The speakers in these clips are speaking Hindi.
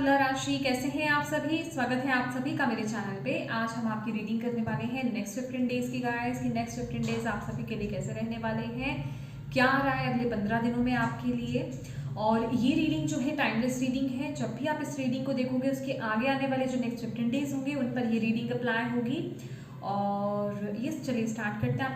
तुला राशि, कैसे हैं आप सभी। स्वागत है आप सभी का मेरे चैनल पे। आज हम आपकी रीडिंग करने वाले हैं नेक्स्ट 15 डेज की गाइस कि नेक्स्ट 15 डेज आप सभी के लिए कैसे रहने वाले हैं, क्या आ रहा है अगले 15 दिनों में आपके लिए। और ये रीडिंग जो है टाइमलेस रीडिंग है। जब भी आप इस रीडिंग को देखोगे उसके आगे आने वाले जो नेक्स्ट 15 डेज होंगे उन पर ये रीडिंग अप्लाई होगी। और ये चलिए स्टार्ट करते हैं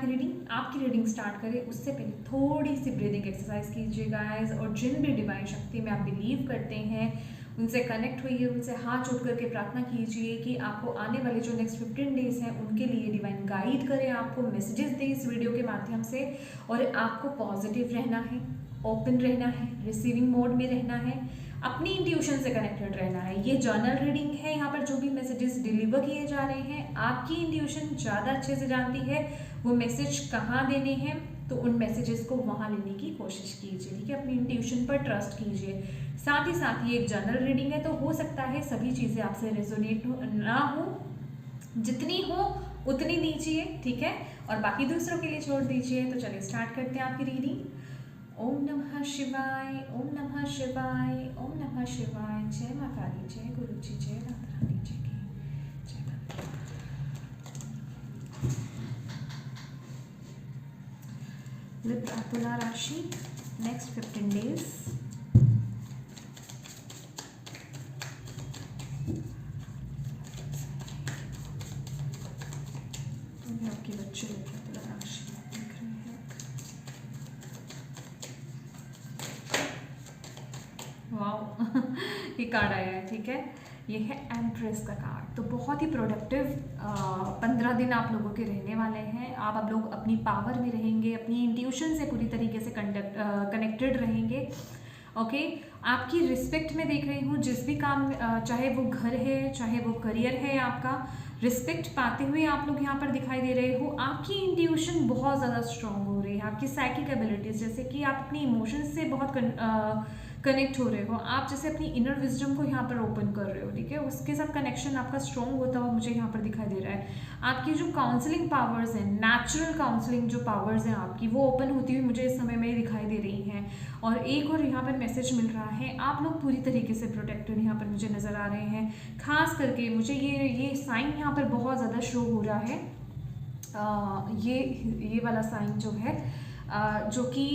आपकी रीडिंग स्टार्ट करें उससे पहले थोड़ी सी ब्रीदिंग एक्सरसाइज कीजिए गाइस। और जिन भी डिवाइन शक्ति में आप बिलीव करते हैं उनसे कनेक्ट हुई है, उनसे हाथ जोड़ करके प्रार्थना कीजिए कि आपको आने वाले जो नेक्स्ट 15 डेज हैं उनके लिए डिवाइन गाइड करें, आपको मैसेजेस दें इस वीडियो के माध्यम से। और आपको पॉजिटिव रहना है, ओपन रहना है, रिसीविंग मोड में रहना है, अपनी इंट्यूशन से कनेक्टेड रहना है। ये जर्नल रीडिंग है। यहाँ पर जो भी मैसेजेस डिलीवर किए जा रहे हैं आपकी इंट्यूशन ज़्यादा अच्छे से जानती है वो मैसेज कहाँ देने हैं, तो उन मैसेजेस को वहाँ लेने की कोशिश कीजिए। ठीक है, अपनी इंट्यूशन पर ट्रस्ट कीजिए। साथ ही साथ ये एक जनरल रीडिंग है तो हो सकता है सभी चीज़ें आपसे रेजोनेट ना हो, जितनी हो उतनी दीजिए, ठीक है, और बाकी दूसरों के लिए छोड़ दीजिए। तो चलिए स्टार्ट करते हैं आपकी रीडिंग। ओम नमः शिवाय, ओम नमः शिवाय, ओम नमः शिवाय। जय माँ काली, जय गुरु जी, जय माता रानी जी की जय। लिब्रा तुला राशि नेक्स्ट 15 डेज। आपके बच्चे लिब्रा तुला राशि देख रहे हैं। वाओ ये कार्ड आया है, ठीक है, ये है एम्प्रेस का कार्ड। तो बहुत ही प्रोडक्टिव 15 दिन आप लोगों के रहने वाले हैं। आप अब लोग अपनी पावर में रहेंगे, अपनी इंट्यूशन से पूरी तरीके से कनेक्टेड रहेंगे। ओके, आपकी रिस्पेक्ट में देख रही हूँ, जिस भी काम चाहे वो घर है चाहे वो करियर है, आपका रिस्पेक्ट पाते हुए आप लोग यहाँ पर दिखाई दे रहे हो। आपकी इंट्यूशन बहुत ज़्यादा स्ट्रांग हो रही है, आपकी साइकिक एबिलिटीज, जैसे कि आप अपनी इमोशंस से बहुत कनेक्ट हो रहे हो, आप जैसे अपनी इनर विजडम को यहाँ पर ओपन कर रहे हो, ठीक है, उसके साथ कनेक्शन आपका स्ट्रॉन्ग होता हुआ मुझे यहाँ पर दिखाई दे रहा है। आपकी जो काउंसलिंग पावर्स हैं, नेचुरल काउंसलिंग जो पावर्स हैं आपकी, वो ओपन होती हुई मुझे इस समय में दिखाई दे रही हैं। और एक और यहाँ पर मैसेज मिल रहा है, आप लोग पूरी तरीके से प्रोटेक्टेड यहाँ पर मुझे नज़र आ रहे हैं। खास करके मुझे ये साइन यहाँ पर बहुत ज़्यादा शो हो रहा है। ये वाला साइन जो है जो कि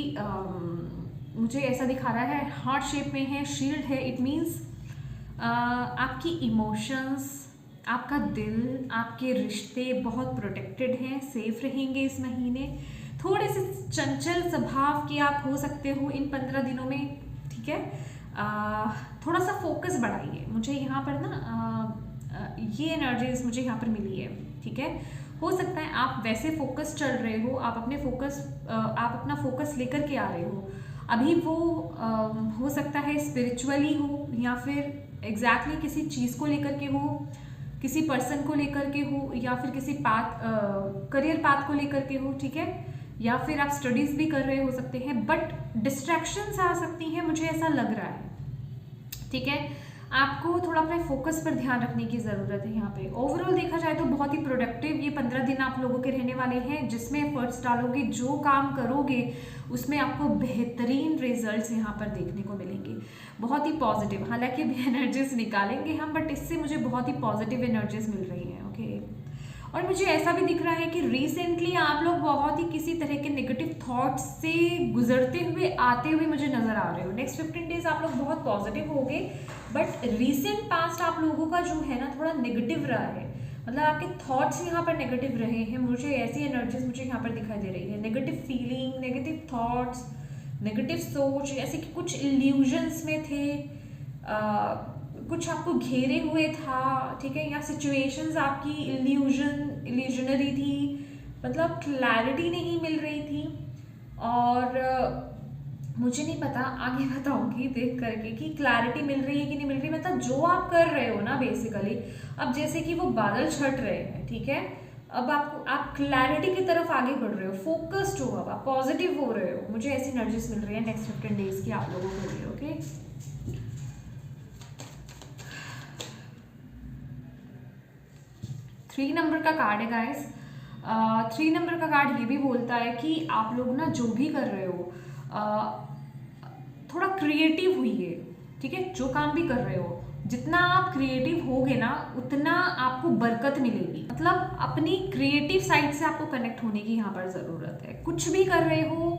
मुझे ऐसा दिखा रहा है, हार्ट शेप में है, शील्ड है। इट मीन्स आपकी इमोशंस, आपका दिल, आपके रिश्ते बहुत प्रोटेक्टेड हैं, सेफ रहेंगे इस महीने। थोड़े से चंचल स्वभाव के आप हो सकते हो इन 15 दिनों में, ठीक है। थोड़ा सा फोकस बढ़ाइए। मुझे यहाँ पर ना ये एनर्जीज मुझे यहाँ पर मिली है, ठीक है। हो सकता है आप वैसे फोकस चल रहे हो, आप अपना फोकस लेकर के आ रहे हो अभी, वो हो सकता है स्पिरिचुअली हो या फिर एग्जैक्टली किसी चीज़ को लेकर के हो, किसी पर्सन को लेकर के हो, या फिर किसी करियर पाथ को लेकर के हो, ठीक है, या फिर आप स्टडीज़ भी कर रहे हो सकते हैं, बट डिस्ट्रैक्शंस आ सकती हैं, मुझे ऐसा लग रहा है, ठीक है। आपको थोड़ा अपने फोकस पर ध्यान रखने की ज़रूरत है यहाँ पे। ओवरऑल देखा जाए तो बहुत ही प्रोडक्टिव ये 15 दिन आप लोगों के रहने वाले हैं, जिसमें एफर्ट्स डालोगे, जो काम करोगे उसमें आपको बेहतरीन रिजल्ट्स यहाँ पर देखने को मिलेंगे। बहुत ही पॉजिटिव, हालांकि भी एनर्जीज निकालेंगे हम, बट इससे मुझे बहुत ही पॉजिटिव एनर्जीज मिल रही हैं। ओके, और मुझे ऐसा भी दिख रहा है कि रिसेंटली आप लोग बहुत ही किसी तरह के नेगेटिव थॉट्स से गुजरते हुए आते हुए मुझे नज़र आ रहे हो। नेक्स्ट 15 डेज आप लोग बहुत पॉजिटिव होंगे, बट रिसेंट पास्ट आप लोगों का जो है ना थोड़ा नेगेटिव रहा है, मतलब आपके थॉट्स यहाँ पर नेगेटिव रहे हैं। मुझे ऐसी एनर्जीज मुझे यहाँ पर दिखाई दे रही है, negative feeling, negative thoughts, negative सोच, ऐसे कि कुछ इल्यूजन्स में थे, कुछ आपको घेरे हुए था, ठीक है, या सिचुएशंस आपकी इल्यूजनरी थी, मतलब क्लैरिटी नहीं मिल रही थी। और मुझे नहीं पता, आगे बताऊंगी देख करके कि क्लैरिटी मिल रही है कि नहीं मिल रही। मतलब जो आप कर रहे हो ना बेसिकली, अब जैसे कि वो बादल छट रहे हैं, ठीक है, अब आप क्लैरिटी की तरफ आगे बढ़ रहे हो, फोकस्ड हो, अब आप पॉजिटिव हो रहे हो। मुझे ऐसी एनर्जीज मिल रही है नेक्स्ट 15 डेज की आप लोगों के लिए। ओके, 3 नंबर का कार्ड है गाइस। 3 नंबर का कार्ड ये भी बोलता है कि आप लोग ना जो भी कर रहे हो थोड़ा क्रिएटिव हुई है, ठीक है, जो काम भी कर रहे हो, जितना आप क्रिएटिव होगे ना उतना आपको बरकत मिलेगी। मतलब अपनी क्रिएटिव साइड से आपको कनेक्ट होने की यहाँ पर ज़रूरत है। कुछ भी कर रहे हो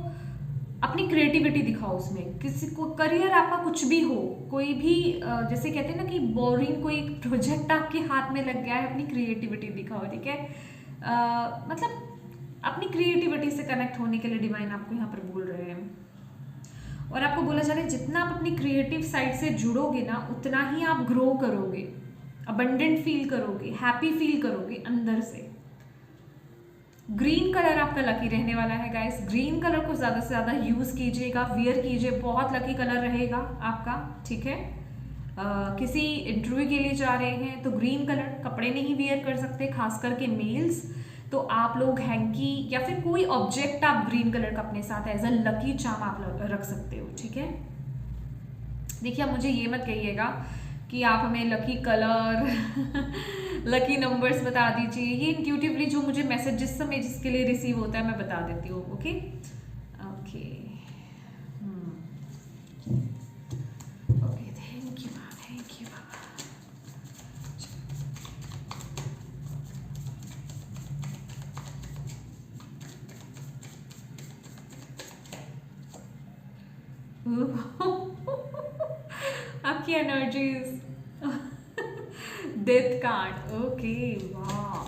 अपनी क्रिएटिविटी दिखाओ उसमें। किसी को करियर आपका कुछ भी हो, कोई भी जैसे कहते हैं ना कि बोरिंग कोई प्रोजेक्ट आपके हाथ में लग गया है, अपनी क्रिएटिविटी दिखाओ, ठीक है। मतलब अपनी क्रिएटिविटी से कनेक्ट होने के लिए डिवाइन आपको यहाँ पर बोल रहे हैं। और आपको बोला जा रहा है जितना आप अपनी क्रिएटिव साइड से जुड़ोगे ना उतना ही आप ग्रो करोगे, अबंडेंट फील करोगे, हैप्पी फील करोगे अंदर से। ग्रीन कलर आपका लकी रहने वाला है गाइस। ग्रीन कलर को ज़्यादा से ज़्यादा यूज़ कीजिएगा, वियर कीजिए, बहुत लकी कलर रहेगा आपका, ठीक है। किसी इंटरव्यू के लिए जा रहे हैं तो ग्रीन कलर कपड़े नहीं वियर कर सकते, खास करके मेल्स, तो आप लोग हैंकी या फिर कोई ऑब्जेक्ट आप ग्रीन कलर का अपने साथ एज अ लकी चार्म आप रख सकते हो, ठीक है। देखिए आप मुझे ये मत कहिएगा कि आप हमें लकी कलर लकी नंबर्स बता दीजिए। ये इंट्यूटिवली जो मुझे मैसेज जिस समय जिसके लिए रिसीव होता है मैं बता देती हूँ, okay okay okay. Thank you ma'am, thank you ma'am. आपकी एनर्जीज डेथ कार्ड, ओके वाह।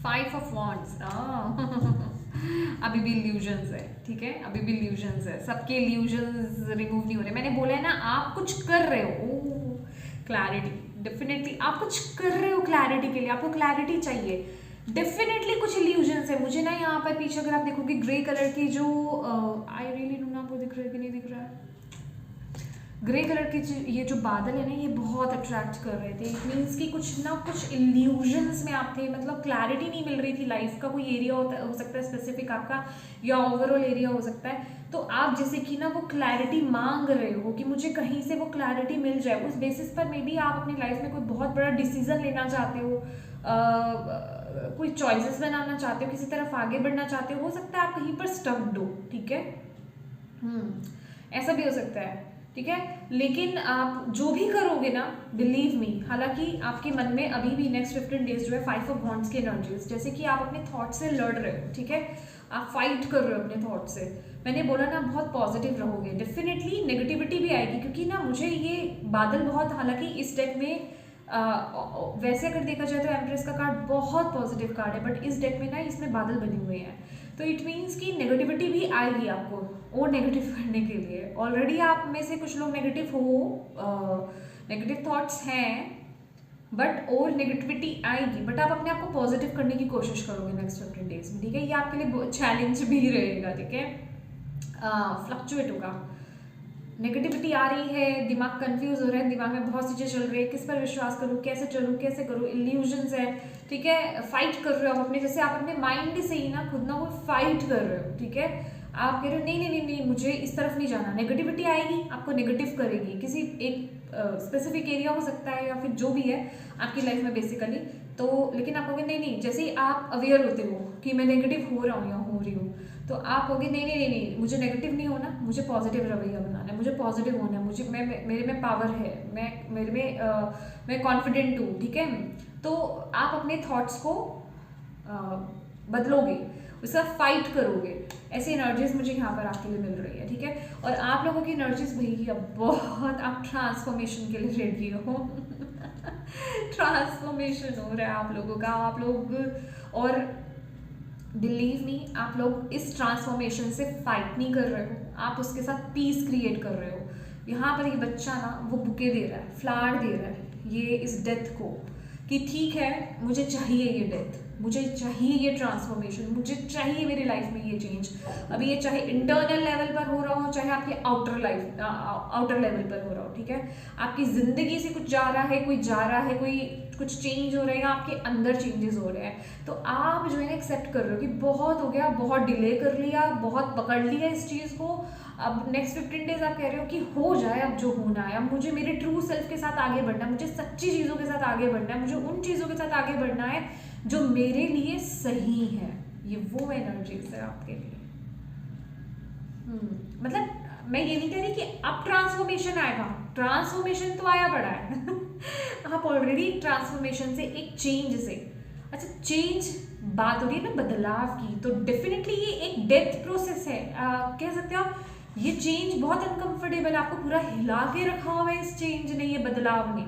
5 ऑफ वॉन्ड्स, अभी भी इल्यूजन्स है, ठीक है, अभी भी इल्यूजन्स है, सबके इल्यूजन्स रिमूव नहीं हो रहे। मैंने बोला है ना आप कुछ कर रहे हो, क्लैरिटी, डेफिनेटली आप कुछ कर रहे हो क्लैरिटी के लिए, आपको क्लैरिटी चाहिए, डेफिनेटली कुछ इल्यूजन्स है। मुझे ना यहाँ पर पीछे अगर आप देखोगे ग्रे कलर की जो आई रियली डोंट नो आपको दिख रहा है कि नहीं दिख रहा है, ग्रे कलर के ये जो बादल है ना ये बहुत अट्रैक्ट कर रहे थे। इट मीन्स कि कुछ ना कुछ इल्यूजन्स में आप थे, मतलब क्लैरिटी नहीं मिल रही थी। लाइफ का कोई एरिया हो सकता है स्पेसिफिक आपका, या ओवरऑल एरिया हो सकता है। तो आप जैसे कि ना वो क्लैरिटी मांग रहे हो कि मुझे कहीं से वो क्लैरिटी मिल जाए। उस बेसिस पर मे बी आप अपनी लाइफ में कोई बहुत बड़ा डिसीजन लेना चाहते हो, कोई चॉइसेस बनाना चाहते हो, किसी तरफ आगे बढ़ना चाहते हो सकता है आप कहीं पर स्टक्ड हो, ठीक है। ऐसा भी हो सकता है, ठीक है। लेकिन आप जो भी करोगे ना, बिलीव मी, हालांकि आपके मन में अभी भी नेक्स्ट 15 डेज जो है 5 ऑफ वॉन्ड्स की एनर्जीज, जैसे कि आप अपने थॉट से लड़ रहे हो, ठीक है, आप फाइट कर रहे हो अपने थॉट से। मैंने बोला ना बहुत पॉजिटिव रहोगे, डेफिनेटली नेगेटिविटी भी आएगी, क्योंकि ना मुझे ये बादल बहुत, हालांकि इस डेक में वैसे अगर देखा जाए तो एम्प्रेस का कार्ड बहुत पॉजिटिव कार्ड है, बट इस डेक में ना इसमें बादल बने हुए हैं, तो इट मीन्स कि नेगेटिविटी भी आएगी आपको और नेगेटिव करने के लिए। ऑलरेडी आप में से कुछ लोग नेगेटिव हो, नेगेटिव थॉट्स हैं, बट और नेगेटिविटी आएगी, बट आप अपने आप को पॉजिटिव करने की कोशिश करोगे नेक्स्ट 15 डेज में, ठीक है। ये आपके लिए चैलेंज भी रहेगा, ठीक है। फ्लक्चुएट होगा, नेगेटिविटी आ रही है, दिमाग कंफ्यूज हो रहा है, दिमाग में बहुत चीज़ें चल रही है, किस पर विश्वास करूँ, कैसे चलूँ, कैसे करूँ, इल्यूजन्स है, ठीक है। फाइट कर रहे हो आप अपने, जैसे आप अपने माइंड से ही ना खुद ना वो फाइट कर रहे हो, ठीक है। आप कह रहे हो नहीं नहीं नहीं नहीं मुझे इस तरफ नहीं जाना, नेगेटिविटी आएगी आपको नेगेटिव करेगी, किसी एक स्पेसिफिक एरिया हो सकता है या फिर जो भी है आपकी लाइफ में बेसिकली, तो लेकिन आप कहोगे नहीं नहीं, जैसे ही आप अवेयर होते हो कि मैं नेगेटिव हो रहा हूँ या हो रही हूँ, तो आप कहोगे नहीं नहीं नहीं नहीं मुझे नेगेटिव नहीं होना, मुझे पॉजिटिव रवैया बनाना है, मुझे पॉजिटिव होना है, मुझे मेरे में पावर है, मैं कॉन्फिडेंट हूँ, ठीक है। तो आप अपने थॉट्स को बदलोगे, उसका फाइट करोगे, ऐसी एनर्जीज मुझे यहाँ पर आपके लिए मिल रही है, ठीक है। और आप लोगों की एनर्जीज भैया बहुत, आप ट्रांसफॉर्मेशन के लिए रेडी हो ट्रांसफॉर्मेशन हो रहा है आप लोगों का, आप लोग, और बिलीव मी आप लोग इस ट्रांसफॉर्मेशन से फाइट नहीं कर रहे हो, आप उसके साथ पीस क्रिएट कर रहे हो। यहाँ पर ये बच्चा ना वो बुके दे रहा है, फ्लावर दे रहा है ये इस डेथ को, कि ठीक है मुझे चाहिए ये डेथ, मुझे चाहिए ये ट्रांसफॉर्मेशन, मुझे चाहिए मेरी लाइफ में ये चेंज। अभी ये चाहे इंटरनल लेवल पर हो रहा हो, चाहे आपके आउटर लेवल पर हो रहा हो, ठीक है। आपकी जिंदगी से कुछ जा रहा है, कोई जा रहा है, कोई कुछ चेंज हो रहा है, आपके अंदर चेंजेस हो रहे हैं, तो आप जो है ना एक्सेप्ट कर रहे हो कि बहुत हो गया, बहुत डिले कर लिया, बहुत पकड़ लिया इस चीज़ को, अब नेक्स्ट 15 डेज आप कह रहे हो कि हो जाए अब जो होना है, अब मुझे मेरे ट्रू सेल्फ के साथ आगे बढ़ना है, मुझे सच्ची चीज़ों के साथ आगे बढ़ना है, मुझे उन चीज़ों के साथ आगे बढ़ना है जो मेरे लिए सही है, ये वो एनर्जीज है आपके लिए। मतलब मैं ये नहीं कह रही कि अब ट्रांसफॉर्मेशन आएगा, ट्रांसफॉर्मेशन तो आया पड़ा है आप ऑलरेडी ट्रांसफॉर्मेशन से, एक चेंज से, अच्छा चेंज बात हो रही है ना बदलाव की, तो डेफिनेटली ये एक डेथ प्रोसेस है, कह सकते हो आप। ये चेंज बहुत अनकंफर्टेबल है, आपको पूरा हिला के रखा हुआ है इस चेंज ने, ये बदलाव ने,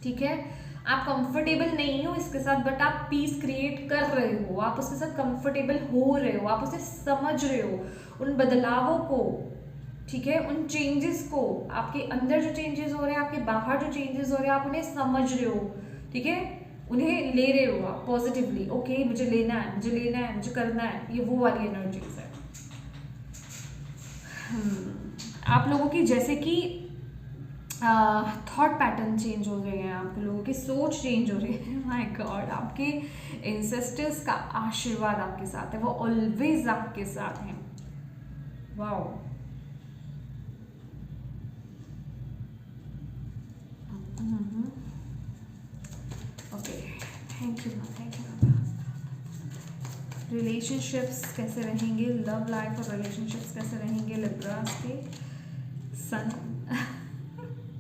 ठीक है। आप कंफर्टेबल नहीं हो इसके साथ, बट आप पीस क्रिएट कर रहे हो, आप उसके साथ कंफर्टेबल हो रहे हो, आप उसे समझ रहे हो, उन बदलावों को, ठीक है, उन चेंजेस को, आपके अंदर जो चेंजेस हो रहे हैं, आपके बाहर जो चेंजेस हो रहे हैं, आप उन्हें समझ रहे हो, ठीक है, उन्हें ले रहे हो आप पॉजिटिवली। ओके मुझे लेना है, मुझे लेना है, मुझे करना है, ये वो वाली एनर्जीज है। आप लोगों की जैसे कि थॉट पैटर्न चेंज हो रहे हैं, आप लोगों की सोच चेंज हो रही है। माय गॉड, आपके एंसेस्टर्स का आशीर्वाद आपके साथ है, वो ऑलवेज आपके साथ हैं। Wow, okay, thank you, thank you. Relationships कैसे रहेंगे, लव लाइफ और रिलेशनशिप्स कैसे रहेंगे लिब्रास के sun.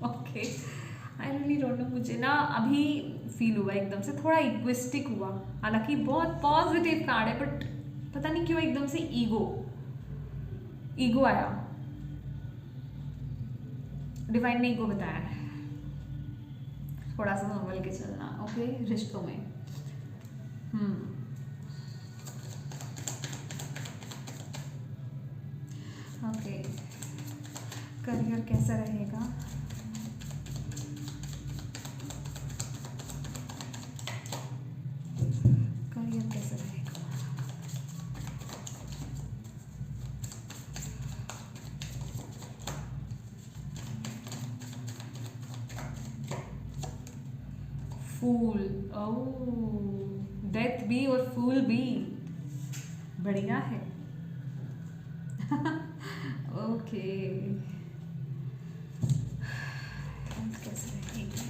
Okay, I really don't know, मुझे ना अभी फील हुआ एकदम से, थोड़ा इक्विस्टिक हुआ, हालांकि बहुत पॉजिटिव कार्ड है, बट पता नहीं क्यों एकदम से ईगो आया। डिवाइन ने ईगो बताया है, थोड़ा सा संभल के चलना, ओके, रिश्तों में। ओके, करियर कैसा रहेगा, करियर कैसा रहेगा, फूल, ओह, डेथ भी और फूल भी बढ़िया है। ओके, कैसे रहेगी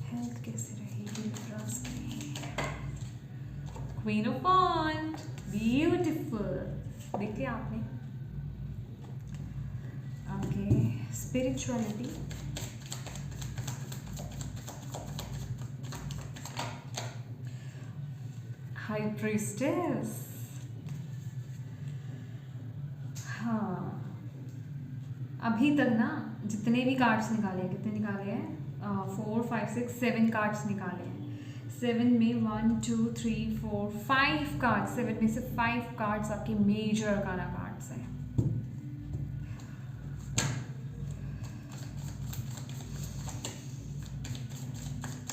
हेल्थ, कैसे रहेगी लिब्रास की। क्वीन ऑफ वांड, ब्यूटीफुल, देखिए आपने। ओके, स्पिरिचुअलिटी, हाई प्रीस्टेस, हाँ, अभी तक ना जितने भी कार्ड्स निकाले, कितने निकाले हैं, 4 5 6 7 कार्ड्स निकाले हैं। 7 में 1 2 3 4 5 कार्ड्स, 7 में से 5 कार्ड्स आपके मेजर अरकाना कार्ड्स हैं।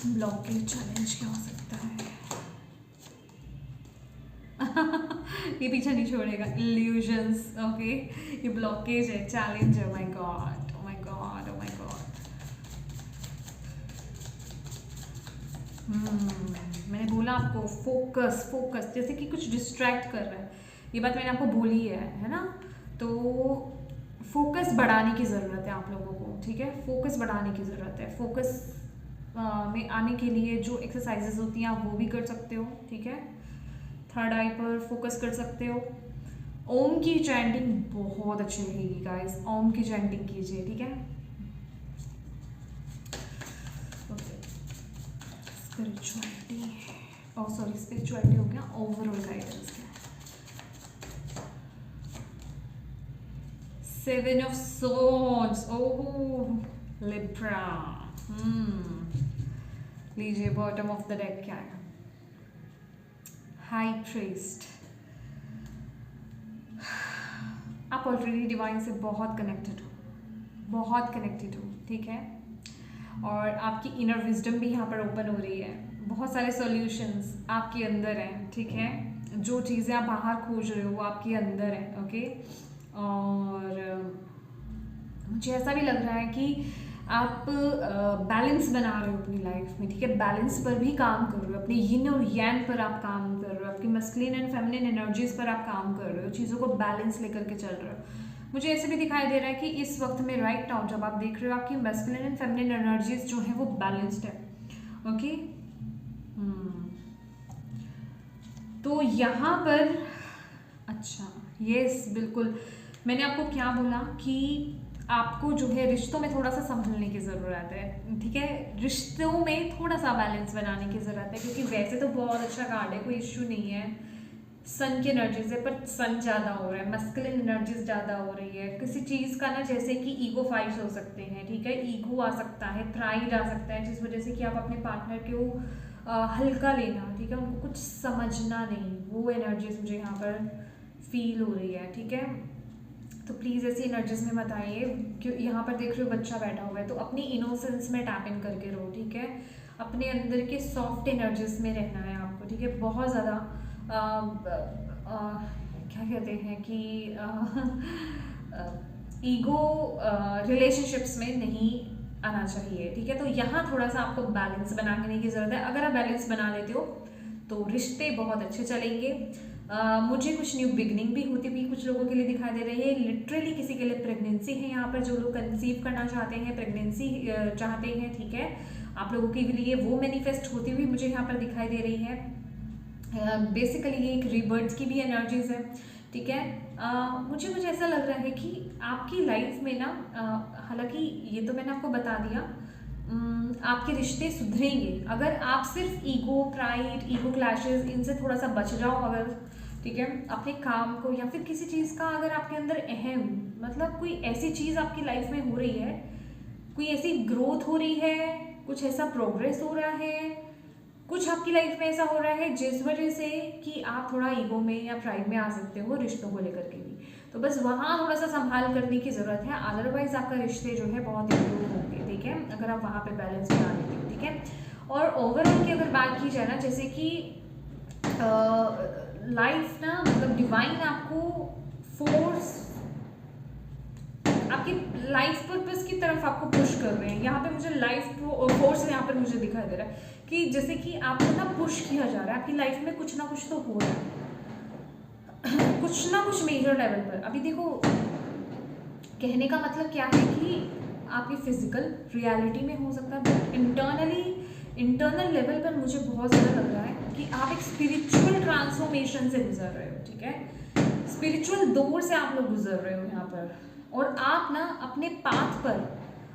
ब्लॉकेज चैलेंज क्या हो सकता है? ये पीछे नहीं छोड़ेगा, इल्यूजन्स, ओके, ये ब्लॉकेज है, चैलेंज है। My God, O my God, O my God. मैंने बोला आपको फोकस, फोकस, जैसे कि कुछ डिस्ट्रैक्ट कर रहा है, ये बात मैंने आपको बोली है ना, तो फोकस बढ़ाने की ज़रूरत है आप लोगों को, ठीक है, फोकस बढ़ाने की ज़रूरत है। फोकस में आने के लिए जो एक्सरसाइजेज होती हैं आप वो भी कर सकते हो, ठीक है। थर्ड आई पर फोकस कर सकते हो। ओम की चैंटिंग बहुत अच्छी रहेगी गाइस, ओम की चैंटिंग कीजिए, ठीक है। स्पिरिचुअलिटी, ओह सॉरी, स्पिरिचुअलिटी हो गया, ओवरऑल गाइडेंस क्या है। 7 ऑफ सोर्ड्स, ओह लिब्रा, लीजिए बॉटम ऑफ द डेक क्या है। हाई प्रीस्ट, आप ऑलरेडी डिवाइन से बहुत कनेक्टेड हो, बहुत कनेक्टेड हो, ठीक है, और आपकी इनर विजडम भी यहाँ पर ओपन हो रही है। बहुत सारे सॉल्यूशंस आपके अंदर हैं, ठीक है, जो चीज़ें आप बाहर खोज रहे हो वो आपके अंदर है, ओके। और मुझे ऐसा भी लग रहा है कि आप बैलेंस बना रहे हो अपनी लाइफ में, ठीक है, बैलेंस पर भी काम कर रहे हो, अपने यिन और यांग पर आप काम कर रहे हो, आपकी मस्कुलिन एंड फेमिनिन एनर्जीज पर आप काम कर रहे हो, चीज़ों को बैलेंस लेकर के चल रहे हो, मुझे ऐसे भी दिखाई दे रहा है कि इस वक्त में राइट नाउ जब आप देख रहे हो आपकी मैस्कुलिन एंड फेमिनिन एनर्जीज जो है वो बैलेंस्ड है। ओके, तो यहाँ पर अच्छा, यस बिल्कुल, मैंने आपको क्या बोला कि आपको जो है रिश्तों में थोड़ा सा संभलने की ज़रूरत है, ठीक है, रिश्तों में थोड़ा सा बैलेंस बनाने की ज़रूरत है, क्योंकि वैसे तो बहुत अच्छा कार्ड है, कोई इश्यू नहीं है, सन की एनर्जीज है, पर सन ज़्यादा हो रहा है, मस्कुलिन एनर्जीज ज़्यादा हो रही है, किसी चीज़ का ना जैसे कि ईगो फाइट्स हो सकते हैं, ठीक है, ईगो आ सकता है, प्राइड आ सकता है, जिस वजह से कि आप अपने पार्टनर को हल्का लेना, ठीक है, उनको कुछ समझना नहीं, वो एनर्जीज मुझे यहाँ पर फील हो रही है, ठीक है। तो प्लीज़ ऐसी एनर्जीज में मत आइए, क्यों यहाँ पर देख रहे हो बच्चा बैठा हुआ है, तो अपनी इनोसेंस में टैप इन करके रहो, ठीक है, अपने अंदर के सॉफ्ट एनर्जीज में रहना है आपको, ठीक है, बहुत ज़्यादा क्या कहते हैं कि ईगो रिलेशनशिप्स में नहीं आना चाहिए, ठीक है। तो यहाँ थोड़ा सा आपको बैलेंस बनाने की ज़रूरत है, अगर आप बैलेंस बना लेते हो तो रिश्ते बहुत अच्छे चलेंगे। मुझे कुछ न्यू बिगनिंग भी होती भी कुछ लोगों के लिए दिखाई दे रही है, लिटरली किसी के लिए प्रेगनेंसी है यहाँ पर, जो लोग कंसीव करना चाहते हैं, प्रेगनेंसी चाहते हैं, ठीक है, आप लोगों के लिए वो मैनिफेस्ट होती हुई मुझे यहाँ पर दिखाई दे रही है। बेसिकली ये एक रीबर्ड्स की भी एनर्जीज है, ठीक है। मुझे कुछ ऐसा लग रहा है कि आपकी लाइफ में ना, हालांकि ये तो मैंने आपको बता दिया, आपके रिश्ते सुधरेंगे अगर आप सिर्फ ईगो, प्राइड, ईगो क्लैशेस इनसे थोड़ा सा बच जाओ, अगर, ठीक है, अपने काम को या फिर किसी चीज़ का अगर आपके अंदर अहम, मतलब कोई ऐसी चीज़ आपकी लाइफ में हो रही है, कोई ऐसी ग्रोथ हो रही है, कुछ ऐसा प्रोग्रेस हो रहा है, कुछ आपकी लाइफ में ऐसा हो रहा है जिस वजह से कि आप थोड़ा ईगो में या प्राइड में आ सकते हो रिश्तों को लेकर के भी, तो बस वहाँ थोड़ा सा संभाल करने की ज़रूरत है, अदरवाइज आपका रिश्ते जो है बहुत इम्प्रूव होंगे, ठीक है, अगर आप वहाँ पे बैलेंस बना लेते हो, ठीक है। और ओवरऑल की अगर बात की जाए ना, जैसे कि लाइफ ना, मतलब डिवाइन आपको फोर्स, आपकी लाइफ पर्पस की तरफ आपको पुश कर रहे हैं, यहाँ पे मुझे लाइफ फोर्स यहाँ पर मुझे दिखाई दे रहा है कि जैसे कि आपको ना पुश किया जा रहा है, आपकी लाइफ में कुछ ना कुछ तो हो रहा है कुछ ना कुछ मेजर लेवल पर। अभी देखो, कहने का मतलब क्या है कि आपकी फिजिकल रियलिटी में हो सकता है, बट इंटरनल लेवल पर मुझे बहुत ज़्यादा लग रहा है कि आप एक स्पिरिचुअल ट्रांसफॉर्मेशन से गुजर रहे हो, ठीक है, स्पिरिचुअल दौर से आप लोग गुजर रहे हो यहाँ पर, और आप ना अपने पाथ पर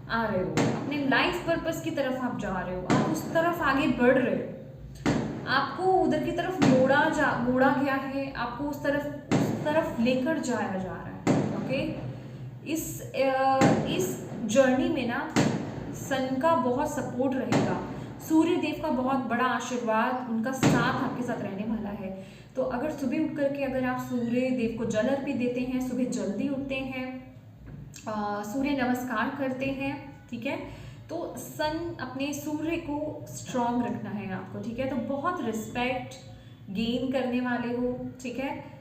आ रहे हो, अपने लाइफ पर्पस की तरफ आप जा रहे हो, आप उस तरफ आगे बढ़ रहे हो, आपको उधर की तरफ मोड़ा गया है, आपको उस तरफ लेकर जाया जा रहा है, ओके। इस जर्नी में ना सन का बहुत सपोर्ट रहेगा, सूर्य देव का बहुत बड़ा आशीर्वाद, उनका साथ आपके साथ रहने वाला है। तो अगर सुबह उठ करके अगर आप सूर्य देव को जल अर्पित देते हैं, सुबह जल्दी उठते हैं, सूर्य नमस्कार करते हैं, ठीक है, तो सन अपने सूर्य को स्ट्रॉन्ग रखना है आपको, ठीक है, तो बहुत रिस्पेक्ट गेन करने वाले हो, ठीक है।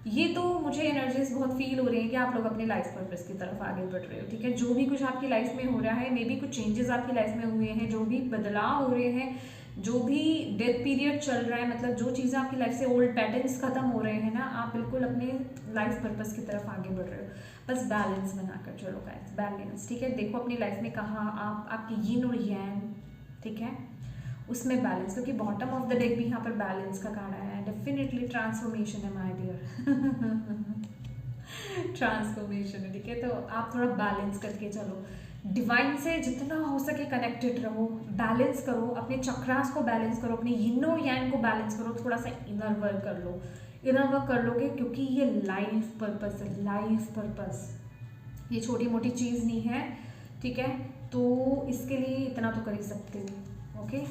ये तो मुझे एनर्जीज बहुत फील हो रही है कि आप लोग अपने लाइफ पर्पस की तरफ आगे बढ़ रहे हो, ठीक है, जो भी कुछ आपकी लाइफ में हो रहा है, मे बी कुछ चेंजेस आपकी लाइफ में हुए हैं, जो भी बदलाव हो रहे हैं, जो भी डेथ पीरियड चल रहा है, मतलब जो चीज़ें आपकी लाइफ से ओल्ड पैटर्न्स खत्म हो रहे हैं ना, आप बिल्कुल अपने लाइफ पर्पस की तरफ आगे बढ़ रहे हो, बस बैलेंस बनाकर चलो गाइस, बैलेंस, ठीक है। देखो अपनी लाइफ में कहाँ आपकी यिन और यांग, ठीक है, उसमें बैलेंस, क्योंकि बॉटम ऑफ द डेक भी यहाँ पर बैलेंस का कार्ड आया है, डेफिनेटली ट्रांसफॉर्मेशन है माय डियर ट्रांसफॉर्मेशन है, ठीक है, तो आप थोड़ा बैलेंस करके चलो, डिवाइन से जितना हो सके कनेक्टेड रहो, बैलेंस करो, अपने चक्रास को बैलेंस करो, अपने यिन और यांग को बैलेंस करो, थोड़ा सा इनर वर्क कर लो, इनर वर्क कर लोगे, क्योंकि ये लाइफ पर्पस है, लाइफ पर्पस, ये छोटी मोटी चीज़ नहीं है, ठीक है, तो इसके लिए इतना तो कर ही सकते हो, ओके।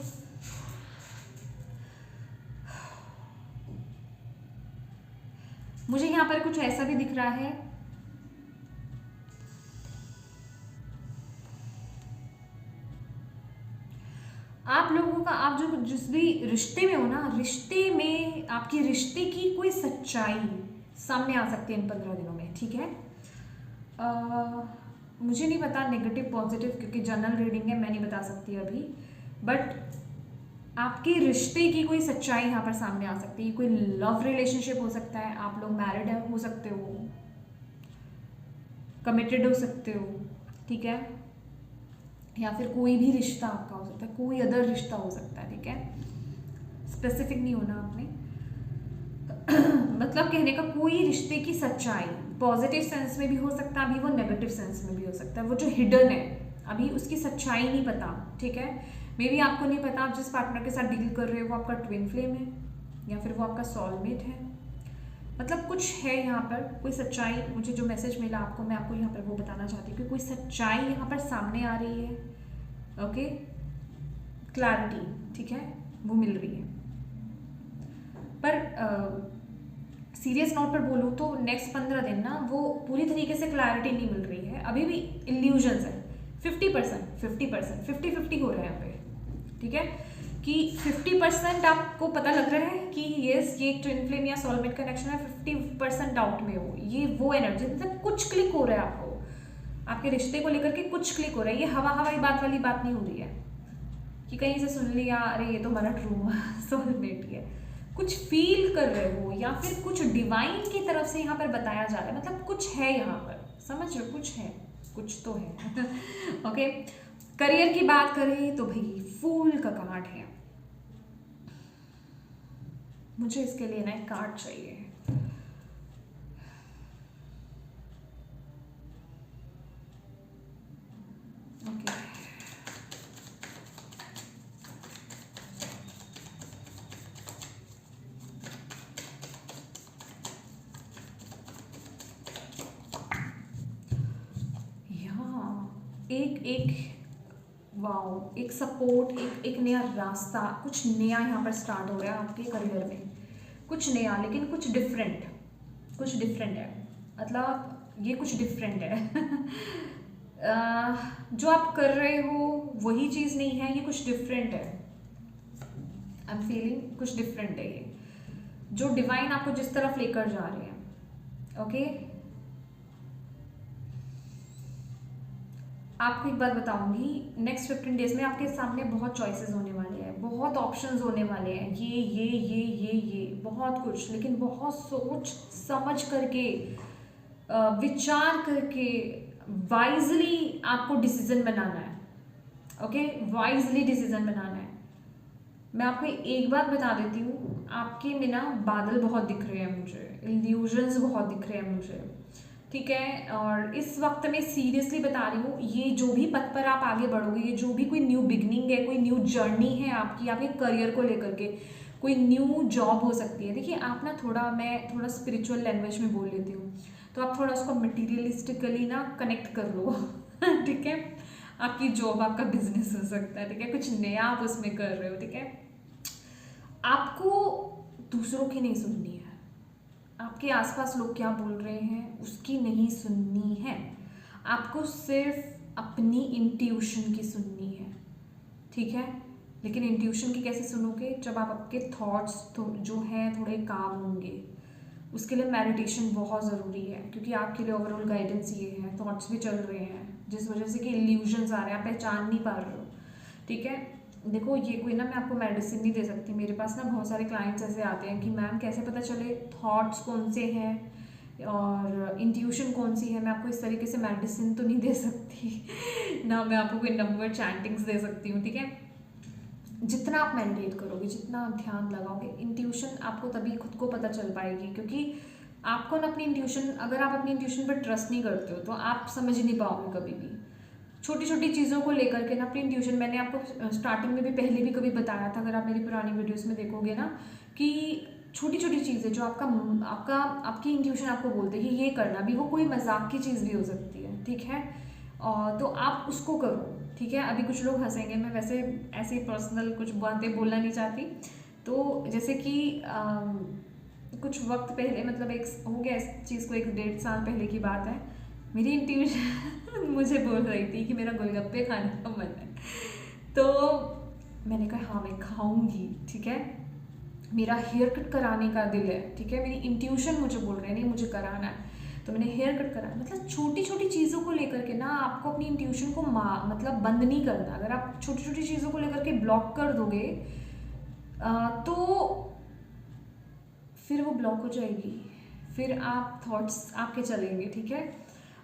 मुझे यहाँ पर कुछ ऐसा भी दिख रहा है, आप लोगों का, आप जो जिस भी रिश्ते में हो ना, रिश्ते में आपकी रिश्ते की कोई सच्चाई सामने आ सकती है इन 15 दिनों में, ठीक है। मुझे नहीं पता नेगेटिव पॉजिटिव, क्योंकि जनरल रीडिंग है, मैं नहीं बता सकती अभी, बट आपके रिश्ते की कोई सच्चाई यहाँ पर सामने आ सकती है, कोई लव रिलेशनशिप हो सकता है, आप लोग मैरिड हो सकते हो, कमिटेड हो सकते हो, ठीक है, या फिर कोई भी रिश्ता आपका हो सकता है, कोई अदर रिश्ता हो सकता है, ठीक है, स्पेसिफिक नहीं होना आपने। मतलब कहने का कोई रिश्ते की सच्चाई पॉजिटिव सेंस में भी हो सकता है, अभी वो नेगेटिव सेंस में भी हो सकता है, वो जो हिडन है अभी उसकी सच्चाई नहीं पता, ठीक है। मे बी आपको नहीं पता आप जिस पार्टनर के साथ डील कर रहे हो वो आपका ट्विन फ्लेम है या फिर वो आपका सोलमेट है, मतलब कुछ है यहाँ पर कोई सच्चाई। मुझे जो मैसेज मिला आपको, मैं आपको यहाँ पर वो बताना चाहती हूँ कि कोई सच्चाई यहाँ पर सामने आ रही है, ओके, क्लैरिटी, ठीक है, वो मिल रही है। पर सीरियस नोट पर बोलूँ तो नेक्स्ट 15 दिन ना वो पूरी तरीके से क्लैरिटी नहीं मिल रही है, अभी भी इल्यूजन्स है, 50% 50% 50-50 हो रहा है यहाँ पे, ठीक है, कि 50% आपको पता लग रहा है कि यस ये एक ट्विन फ्लेम या सोलमेट कनेक्शन है, 50% डाउट में हो, ये वो एनर्जी, मतलब कुछ क्लिक हो रहा है आपको, आपके रिश्ते को लेकर के कुछ क्लिक हो रहा है। ये हवा हवाई बात वाली बात नहीं हो रही है कि कहीं से सुन लिया अरे ये तो हमारा ट्रू सोलमेट ही है, कुछ फील कर रहे हो या फिर कुछ डिवाइन की तरफ से यहाँ पर बताया जा रहा है, मतलब कुछ है यहाँ पर, समझ रहे हो, कुछ है, कुछ तो है। ओके, करियर की बात करें तो भाई फूल का कार्ड है, मुझे इसके लिए ना एक कार्ड चाहिए। ओके, एक एक वाओ, एक सपोर्ट, एक नया रास्ता, कुछ नया यहाँ पर स्टार्ट हो रहा है आपके करियर में, कुछ नया, लेकिन कुछ डिफरेंट, कुछ डिफरेंट है, मतलब ये कुछ डिफरेंट है। जो आप कर रहे हो वही चीज़ नहीं है, ये कुछ डिफरेंट है, आई एम फीलिंग कुछ डिफरेंट है ये, जो डिवाइन आपको जिस तरफ लेकर जा रहे हैं। ओके, आपको एक बात बताऊंगी, नेक्स्ट 15 डेज में आपके सामने बहुत चॉइसेस होने वाले हैं, बहुत ऑप्शंस होने वाले हैं, ये बहुत कुछ, लेकिन बहुत सोच समझ करके, विचार करके, वाइजली आपको डिसीजन बनाना है। ओके, वाइजली डिसीजन बनाना है। मैं आपको एक बात बता देती हूँ, आपके में ना बादल बहुत दिख रहे हैं मुझे, इल्यूजन्स बहुत दिख रहे हैं मुझे, ठीक है, और इस वक्त मैं सीरियसली बता रही हूँ, ये जो भी पथ पर आप आगे बढ़ोगे, ये जो भी कोई न्यू बिगनिंग है, कोई न्यू जर्नी है आपकी, आपके करियर को लेकर के कोई न्यू जॉब हो सकती है। देखिए आप ना थोड़ा, मैं थोड़ा स्पिरिचुअल लैंग्वेज में बोल लेती हूँ, तो आप थोड़ा उसको मटीरियलिस्टिकली ना कनेक्ट कर लो। ठीक है, आपकी जॉब, आपका बिजनेस हो सकता है, ठीक है, कुछ नया आप उसमें कर रहे हो, ठीक है। आपको दूसरों की नहीं सुननी है, आपके आसपास लोग क्या बोल रहे हैं उसकी नहीं सुननी है, आपको सिर्फ अपनी इंट्यूशन की सुननी है, ठीक है। लेकिन इंट्यूशन की कैसे सुनोगे, जब आप आपके थॉट्स जो हैं थोड़े काम होंगे, उसके लिए मेडिटेशन बहुत ज़रूरी है, क्योंकि आपके लिए ओवरऑल गाइडेंस ये है, थॉट्स भी चल रहे हैं जिस वजह से कि इल्यूजन्स आ रहे हैं, आप पहचान नहीं पा रहे हो, ठीक है। देखो ये कोई ना, मैं आपको मेडिसिन नहीं दे सकती, मेरे पास ना बहुत सारे क्लाइंट्स ऐसे आते हैं कि मैम कैसे पता चले थॉट्स कौन से हैं और इंट्यूशन कौन सी है, मैं आपको इस तरीके से मेडिसिन तो नहीं दे सकती ना मैं आपको कोई नंबर चैंटिंग्स दे सकती हूँ, ठीक है। जितना आप मेडिटेट करोगे, जितना आप ध्यान लगाओगे, इंट्यूशन आपको तभी खुद को पता चल पाएगी, क्योंकि आपको ना अपनी इंट्यूशन, अगर आप अपनी इंट्यूशन पर ट्रस्ट नहीं करते हो तो आप समझ नहीं पाओगे कभी भी छोटी छोटी चीज़ों को लेकर के ना अपनी इंट्यूशन। मैंने आपको स्टार्टिंग में भी पहले भी कभी बताया था, अगर आप मेरी पुरानी वीडियोस में देखोगे ना, कि छोटी छोटी चीज़ें जो आपका आपका आपकी इंट्यूशन आपको बोलते हैं कि ये करना, भी वो कोई मजाक की चीज़ भी हो सकती है, ठीक है, और तो आप उसको करो, ठीक है। अभी कुछ लोग हंसेंगे, मैं वैसे ऐसे पर्सनल कुछ बातें बोलना नहीं चाहती, तो जैसे कि कुछ वक्त पहले, मतलब एक हो गया इस चीज़ को, 1-1.5 साल पहले की बात है, मेरी इंट्यूशन मुझे बोल रही थी कि मेरा गोलगप्पे खाने का मन है, तो मैंने कहा हाँ मैं खाऊंगी, ठीक है। मेरा हेयर कट कराने का दिल है, ठीक है, मेरी इंट्यूशन मुझे बोल रही है नहीं मुझे कराना है, तो मैंने हेयर कट करा। मतलब छोटी छोटी चीज़ों को लेकर के ना आपको अपनी इंट्यूशन को मतलब बंद नहीं करना। अगर आप छोटी छोटी चीज़ों को लेकर के ब्लॉक कर दोगे तो फिर वो ब्लॉक हो जाएगी, फिर आप थॉट्स आपके चलेंगे, ठीक है।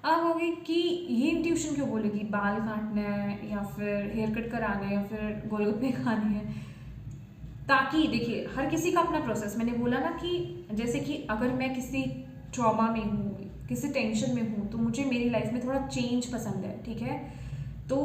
आप कहोगे कि ये इंट्यूशन क्यों बोलेगी, बाल काटना है या फिर हेयर कट कराना है या फिर गोलगप्पे खाने हैं। ताकि देखिए हर किसी का अपना प्रोसेस, मैंने बोला ना कि जैसे कि अगर मैं किसी ट्रॉमा में हूँ, किसी टेंशन में हूँ, तो मुझे मेरी लाइफ में थोड़ा चेंज पसंद है, ठीक है। तो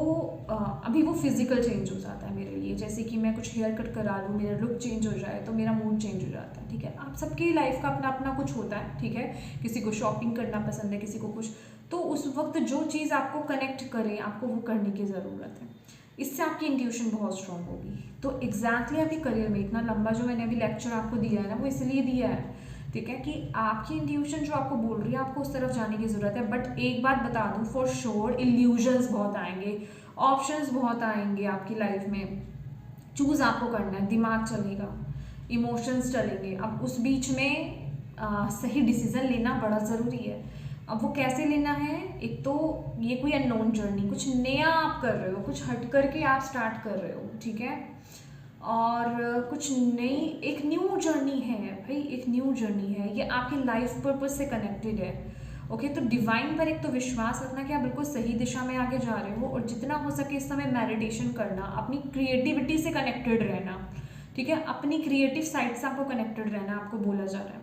अभी वो फिजिकल चेंज हो जाता है मेरे लिए, जैसे कि मैं कुछ हेयर कट करा लूँ, मेरा लुक चेंज हो जाए तो मेरा मूड चेंज हो जाता है, ठीक है। आप सबकी लाइफ का अपना अपना कुछ होता है, ठीक है। किसी को शॉपिंग करना पसंद है, किसी को कुछ, तो उस वक्त जो चीज़ आपको कनेक्ट करे आपको वो करने की ज़रूरत है। इससे आपकी इंट्यूशन बहुत स्ट्रांग होगी। तो एग्जैक्टली आपके करियर में इतना लंबा जो मैंने अभी लेक्चर आपको दिया है ना, वो इसलिए दिया है, ठीक है, कि आपकी इंट्यूशन जो आपको बोल रही है आपको उस तरफ जाने की ज़रूरत है। बट एक बात बता दूं फॉर श्योर, इल्यूजन्स बहुत आएंगे, ऑप्शंस बहुत आएंगे आपकी लाइफ में, चूज़ आपको करना है, दिमाग चलेगा, इमोशंस चलेंगे। अब उस बीच में सही डिसीजन लेना बड़ा ज़रूरी है। अब वो कैसे लेना है, एक तो ये कोई अननोन जर्नी, कुछ नया आप कर रहे हो, कुछ हट करके आप स्टार्ट कर रहे हो, ठीक है, और कुछ नई एक न्यू जर्नी है भाई, एक न्यू जर्नी है, ये आपकी लाइफ पर्पज से कनेक्टेड है। ओके, तो डिवाइन पर एक तो विश्वास रखना कि आप बिल्कुल सही दिशा में आगे जा रहे हो, और जितना हो सके इस समय मेडिटेशन करना, अपनी क्रिएटिविटी से कनेक्टेड रहना, ठीक है, अपनी क्रिएटिव साइड से आपको कनेक्टेड रहना आपको बोला जा रहा है।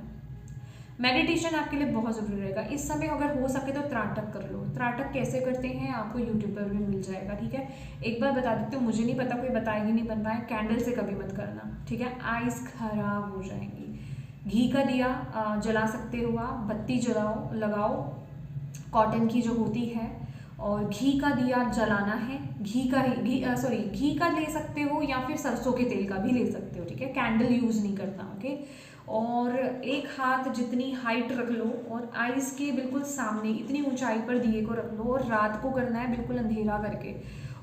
मेडिटेशन आपके लिए बहुत ज़रूरी रहेगा इस समय। अगर हो सके तो त्राटक कर लो। त्राटक कैसे करते हैं आपको यूट्यूब पर भी मिल जाएगा, ठीक है। एक बार बता देती हूँ, मुझे नहीं पता, कोई बताएगी नहीं बनता है, कैंडल से कभी मत करना, ठीक है, आइज़ खराब हो जाएंगी। घी का दिया जला सकते हो आप, बत्ती जलाओ, लगाओ, कॉटन की जो होती है, और घी का दिया जलाना है। घी का घी का ले सकते हो या फिर सरसों के तेल का भी ले सकते हो, ठीक है, कैंडल यूज़ नहीं करना, ओके। और एक हाथ जितनी हाइट रख लो और आइज़ के बिल्कुल सामने इतनी ऊंचाई पर दिए को रख लो, और रात को करना है बिल्कुल अंधेरा करके।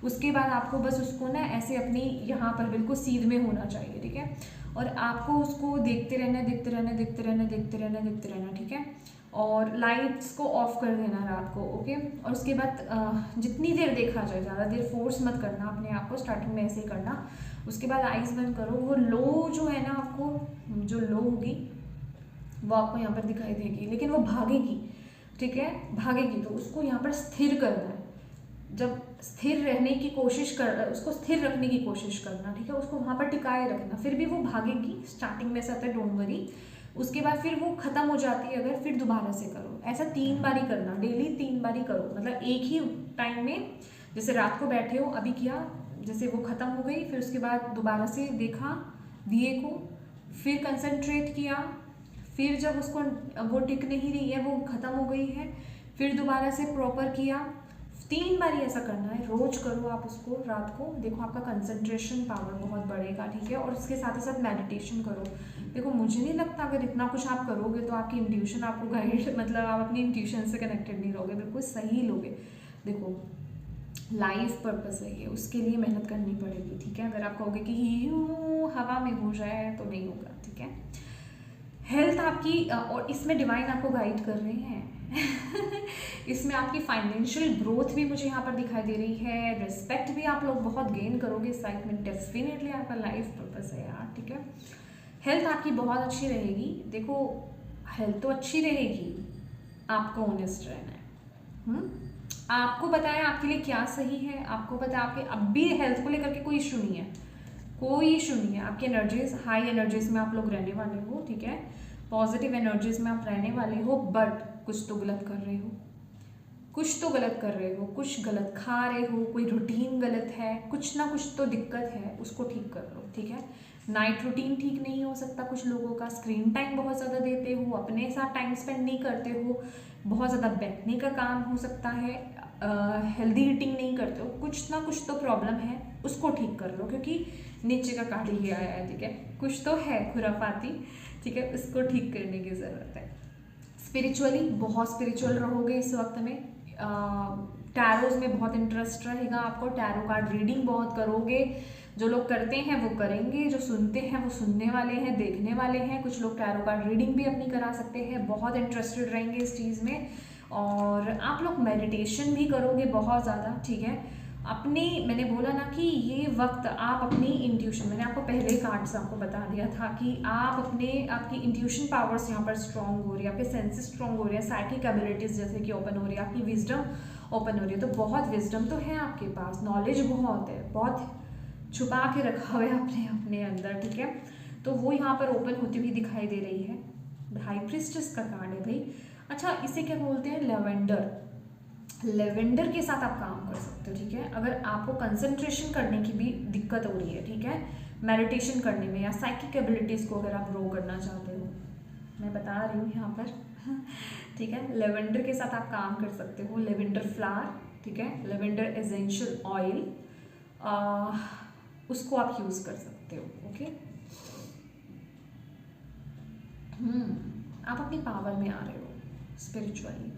उसके बाद आपको बस उसको ना ऐसे अपनी यहाँ पर बिल्कुल सीध में होना चाहिए, ठीक है, और आपको उसको देखते रहना, देखते रहना, देखते रहना, देखते रहना, देखते रहना, ठीक है। और लाइट्स को ऑफ कर देना रात को, ओके। और उसके बाद जितनी देर देखा जाए, ज़्यादा देर फोर्स मत करना अपने आप को, स्टार्टिंग में ऐसे ही करना। उसके बाद आइज़ बंद करो। वो लो जो है ना, आपको जो लो होगी वो आपको यहाँ पर दिखाई देगी, लेकिन वो भागेगी, ठीक है, भागेगी, तो उसको यहाँ पर स्थिर करना है। जब स्थिर रहने की कोशिश कर, उसको स्थिर रखने की कोशिश करना, ठीक है, उसको वहाँ पर टिकाए रखना। फिर भी वो भागेगी, स्टार्टिंग में ऐसा होता है, डोंट वरी। उसके बाद फिर वो खत्म हो जाती है अगर, फिर दोबारा से करो। ऐसा 3 बार ही करना, डेली 3 बार ही करो, मतलब एक ही टाइम में। जैसे रात को बैठे हो, अभी किया, जैसे वो ख़त्म हो गई, फिर उसके बाद दोबारा से देखा दिए को, फिर कंसंट्रेट किया, फिर जब उसको वो टिक नहीं रही है, वो ख़त्म हो गई है, फिर दोबारा से प्रॉपर किया। 3 बार ही ऐसा करना है, रोज करो आप उसको रात को, देखो आपका कंसंट्रेशन पावर बहुत बढ़ेगा, ठीक है। और उसके साथ साथ मेडिटेशन करो। देखो मुझे नहीं लगता अगर इतना कुछ आप करोगे तो आपकी इंट्यूशन आपको गाइड, मतलब आप अपनी इंट्यूशन से कनेक्टेड नहीं रहोगे, बिल्कुल सही लोगे। देखो लाइफ पर्पस है ये, उसके लिए मेहनत करनी पड़ेगी, ठीक है। अगर आप कहोगे कि यूँ हवा में हो जाए तो नहीं होगा, ठीक है। हेल्थ आपकी, और इसमें डिवाइन आपको गाइड कर रहे हैं इसमें आपकी फाइनेंशियल ग्रोथ भी मुझे यहाँ पर दिखाई दे रही है, रिस्पेक्ट भी आप लोग बहुत गेन करोगे इस साइड में, डेफिनेटली आपका लाइफ पर्पस है यार, ठीक है। हेल्थ आपकी बहुत अच्छी रहेगी। देखो हेल्थ तो अच्छी रहेगी, आपको ऑनेस्ट रहना है। आपको पता है आपके लिए क्या सही है, आपको पता है आपके अब भी हेल्थ को लेकर के कोई इशू नहीं है, कोई इशू नहीं है। आपकी एनर्जीज हाई एनर्जीज में आप लोग रहने वाले हो, ठीक है, पॉजिटिव एनर्जीज में आप रहने वाले हो। बट कुछ तो गलत कर रहे हो, कुछ तो गलत कर रहे हो, कुछ गलत खा रहे हो, कोई रूटीन गलत है, कुछ ना कुछ तो दिक्कत है, उसको ठीक कर लो, ठीक है। नाइट रूटीन ठीक नहीं हो सकता कुछ लोगों का, स्क्रीन टाइम बहुत ज़्यादा देते हो, अपने साथ टाइम स्पेंड नहीं करते हो, बहुत ज़्यादा बैठने का काम हो सकता है, हेल्दी ईटिंग नहीं करते हो, कुछ ना कुछ तो प्रॉब्लम है, उसको ठीक कर लो, क्योंकि नीचे का कार्ड ही आया है, ठीक है, कुछ तो है खुराफाती, ठीक है, उसको ठीक करने की ज़रूरत है। स्पिरिचुअली बहुत स्पिरिचुअल रहोगे इस वक्त में, टैरोज में बहुत इंटरेस्ट रहेगा आपको, टैरो कार्ड रीडिंग बहुत करोगे, जो लोग करते हैं वो करेंगे, जो सुनते हैं वो सुनने वाले हैं, देखने वाले हैं, कुछ लोग टैरो कार्ड रीडिंग भी अपनी करा सकते हैं, बहुत इंटरेस्टेड रहेंगे इस चीज़ में। और आप लोग मेडिटेशन भी करोगे बहुत ज़्यादा, ठीक है। अपने, मैंने बोला ना कि ये वक्त आप अपनी इंट्यूशन, मैंने आपको पहले ही कार्ड्स आपको बता दिया था कि आप अपने, आपकी इंट्यूशन पावर्स यहाँ पर स्ट्रॉन्ग हो रही है, आपके सेंसेस स्ट्रॉन्ग हो रहे हैं, साइकिक एबिलिटीज़ जैसे कि ओपन हो रही है, आपकी विजडम ओपन हो रही है। तो बहुत विजडम तो है आपके पास, नॉलेज बहुत है, बहुत छुपा के रखा हुआ है अपने अपने अंदर, ठीक है। तो वो यहाँ पर ओपन होती हुई दिखाई दे रही है। हाई प्रीस्टेस का कार्ड है भाई। अच्छा, इसे क्या बोलते हैं, लेवेंडर। लेवेंडर के साथ आप काम कर सकते हो, ठीक है। अगर आपको कंसंट्रेशन करने की भी दिक्कत हो रही है, ठीक है, मेडिटेशन करने में या साइकिक एबिलिटीज़ को अगर आप ग्रो करना चाहते हो, मैं बता रही हूँ यहाँ पर ठीक है, लेवेंडर के साथ आप काम कर सकते हो। लेवेंडर फ्लावर, ठीक है, लेवेंडर एसेंशियल ऑयल, उसको आप यूज़ कर सकते हो, ओके। आप अपनी पावर में आ रहे हो स्पिरिचुअली।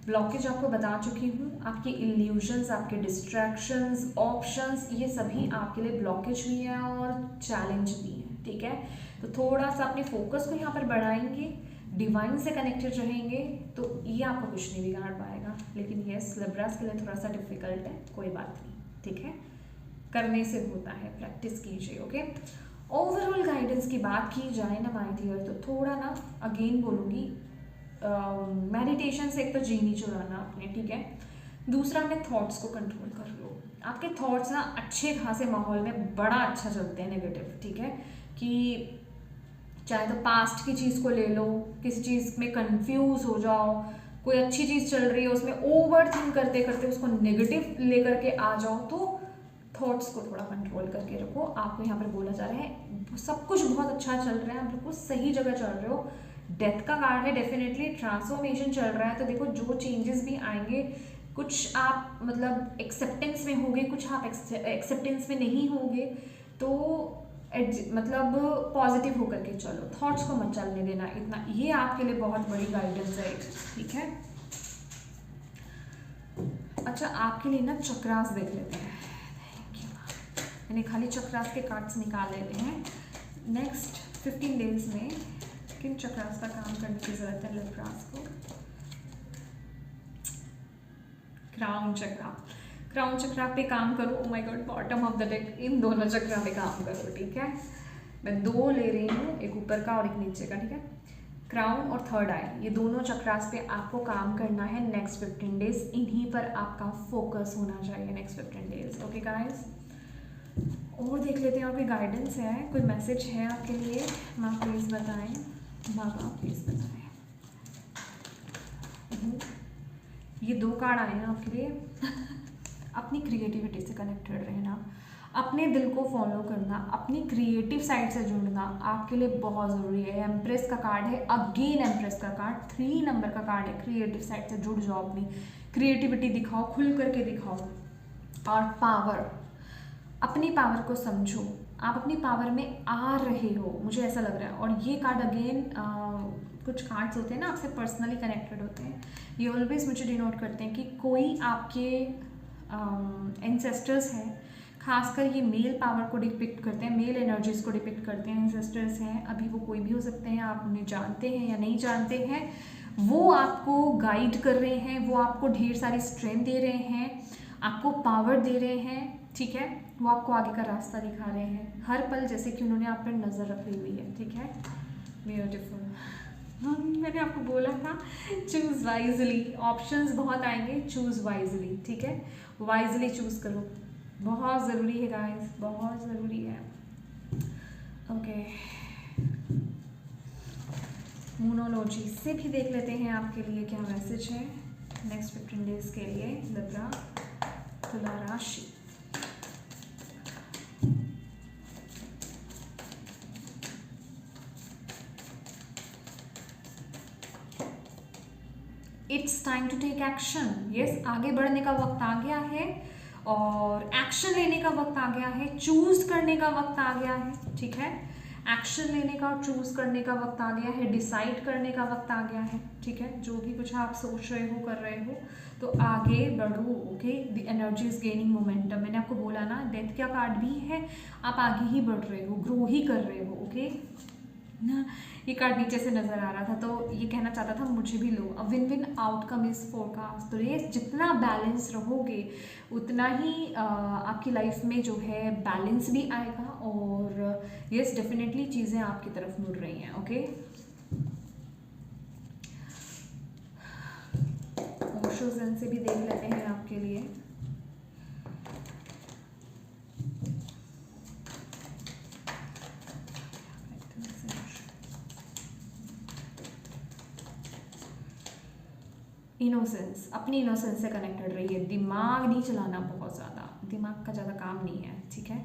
ब्लॉकेज आपको बता चुकी हूँ, आपके इल्यूजन्स, आपके डिस्ट्रैक्शंस, ऑप्शंस, ये सभी आपके लिए ब्लॉकेज भी है और चैलेंज भी है, ठीक है। तो थोड़ा सा अपने फोकस को यहाँ पर बढ़ाएंगे, डिवाइन से कनेक्टेड रहेंगे, तो ये आपको कुछ नहीं बिगाड़ पाएगा। लेकिन यस, लिब्रास के लिए थोड़ा सा डिफिकल्ट है, कोई बात नहीं, ठीक है, करने से होता है, प्रैक्टिस कीजिए, ओके। ओवरऑल गाइडेंस की बात की जाए ना माय डियर, तो थोड़ा ना अगेन बोलूँगी, मेडिटेशन से एक तो जी नहीं चुराना आपने, ठीक है। दूसरा, अपने थॉट्स को कंट्रोल कर लो। आपके थॉट्स ना अच्छे खासे माहौल में बड़ा अच्छा चलते हैं नेगेटिव, ठीक है, कि चाहे तो पास्ट की चीज़ को ले लो, किसी चीज़ में कंफ्यूज हो जाओ, कोई अच्छी चीज़ चल रही है उसमें ओवर थिंक करते करते उसको नेगेटिव लेकर के आ जाओ, तो थॉट्स को थोड़ा कंट्रोल करके रखो। आपको यहाँ पर बोला जा रहा है सब कुछ बहुत अच्छा चल रहा है, आप बिल्कुल सही जगह चल रहे हो। डेथ का कार्ड है, डेफिनेटली ट्रांसफॉर्मेशन चल रहा है। तो देखो, जो चेंजेस भी आएंगे, कुछ आप मतलब एक्सेप्टेंस में होगे, कुछ आप एक्सेप्टेंस में नहीं होगे, तो मतलब पॉजिटिव होकर के चलो, थॉट्स को मत चलने देना इतना, ये आपके लिए बहुत बड़ी गाइडेंस है, ठीक है। अच्छा, आपके लिए ना चक्रास देख लेते हैं। मैंने खाली चक्रास के कार्ड्स निकाल लेते हैं। नेक्स्ट 15 डेज में किन चक्रास का काम करने की जरूरत है लिब्रास को? क्राउन चक्रा, क्राउन चक्रा पे काम करो। Oh my god, bottom of the deck, इन दोनों चक्रा पे काम करो, ठीक है। मैं 2 ले रही हूँ, एक ऊपर का और एक नीचे का, ठीक है। क्राउन और थर्ड आई, ये दोनों चक्रास पे आपको काम करना है नेक्स्ट 15 डेज। इन्हीं पर आपका फोकस होना चाहिए नेक्स्ट 15 डेज, ओके गाइज। और देख लेते हैं और कोई गाइडेंस है, कोई मैसेज है आपके लिए, माँ प्लीज़ बताएं, बाबा प्लीज़ बताएं। ये 2 कार्ड आए हैं आपके लिए अपनी क्रिएटिविटी से कनेक्टेड रहना, अपने दिल को फॉलो करना, अपनी क्रिएटिव साइड से जुड़ना आपके लिए बहुत ज़रूरी है। एम्प्रेस का कार्ड है, अगेन एम्प्रेस का कार्ड 3 नंबर का कार्ड है। क्रिएटिव साइड से जुड़ जाओ, अपनी क्रिएटिविटी दिखाओ, खुल करके दिखाओ। और पावर, अपनी पावर को समझो, आप अपनी पावर में आ रहे हो, मुझे ऐसा लग रहा है। और ये कार्ड अगेन, कुछ कार्ड्स होते हैं ना आपसे पर्सनली कनेक्टेड होते हैं, ये ऑलवेज मुझे डिनोट करते हैं कि कोई आपके एंसेस्टर्स हैं, खासकर ये मेल पावर को डिपिक्ट करते हैं, मेल एनर्जीज को डिपिक्ट करते हैं, एंसेस्टर्स हैं। अभी वो कोई भी हो सकते हैं, आप उन्हें जानते हैं या नहीं जानते हैं, वो आपको गाइड कर रहे हैं, वो आपको ढेर सारी स्ट्रेंथ दे रहे हैं, आपको पावर दे रहे हैं, ठीक है। वो आपको आगे का रास्ता दिखा रहे हैं हर पल, जैसे कि उन्होंने आप पर नज़र रखी हुई है, ठीक है। ब्यूटीफुल। मैंने आपको बोला था चूज़ वाइजली, ऑप्शंस बहुत आएंगे, चूज़ वाइजली, ठीक है। वाइजली चूज़ करो, बहुत ज़रूरी है गाइस, बहुत ज़रूरी है, ओके। मूनोलॉजी से भी देख लेते हैं आपके लिए क्या मैसेज है नेक्स्ट 15 डेज के लिए लिब्रा तुला राशि। It's time to take action. Yes, आगे बढ़ने का वक्त आ गया है और एक्शन लेने का वक्त आ गया है, चूज करने का वक्त आ गया है, ठीक है। एक्शन लेने का और चूज करने का वक्त आ गया है, डिसाइड करने का वक्त आ गया है, ठीक है। जो भी कुछ आप सोच रहे हो, कर रहे हो, तो आगे बढ़ो, okay. The energy is gaining momentum. मैंने आपको बोला ना, डेथ का कार्ड भी है, आप आगे ही बढ़ रहे हो, ग्रो ही कर रहे हो, ओके। ना, ये कार्ड नीचे से नज़र आ रहा था, तो ये कहना चाहता था मुझे भी लो। A win win outcome is forecast. तो ये जितना बैलेंस रहोगे उतना ही आपकी लाइफ में जो है बैलेंस भी आएगा, और यस डेफिनेटली चीज़ें आपकी तरफ मुड़ रही हैं। ओके, ओशोजन से भी देख लेते हैं आपके लिए। इनोसेंस, अपनी इनोसेंस से कनेक्टेड रहिए। दिमाग नहीं चलाना बहुत ज़्यादा, दिमाग का ज़्यादा काम नहीं है, ठीक है।